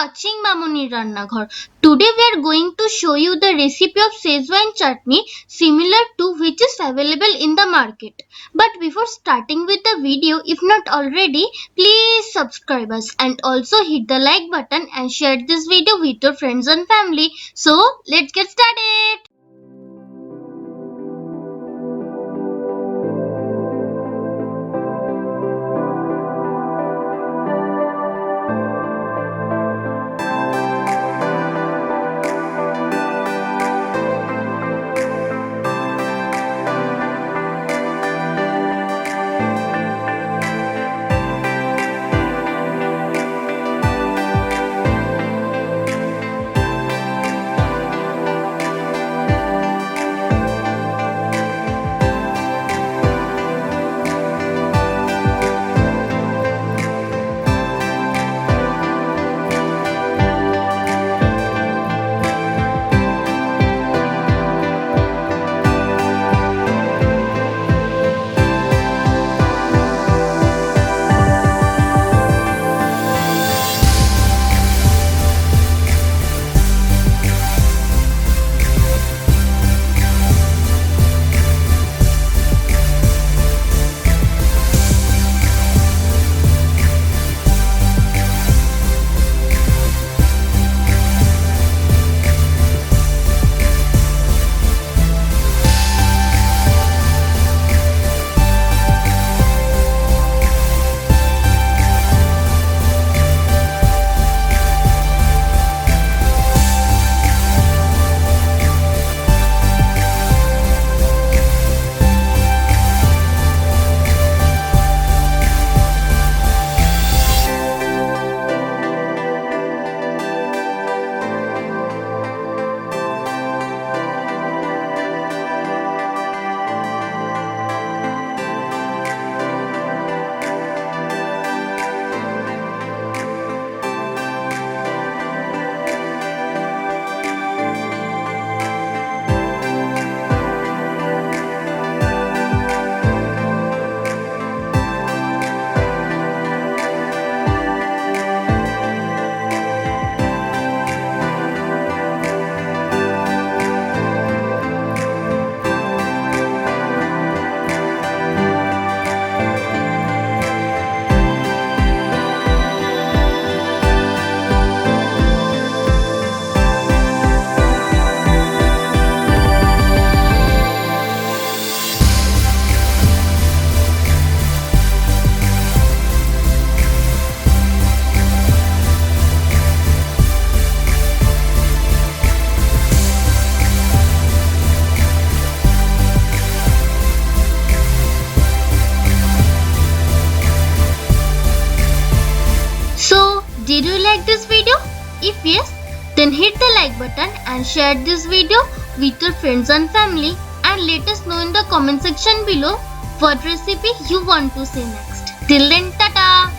watching Mamonir Rannaghar. Today we are going to show you the recipe of Schezwan Chutney similar to which is available in the market. But before starting with the video, if not already, please subscribe us and also hit the like button and share this video with your friends and family. So let's get started. Did you like this video? If yes, then hit the like button and share this video with your friends and family, and let us know in the comment section below what recipe you want to see next. Till then, tata!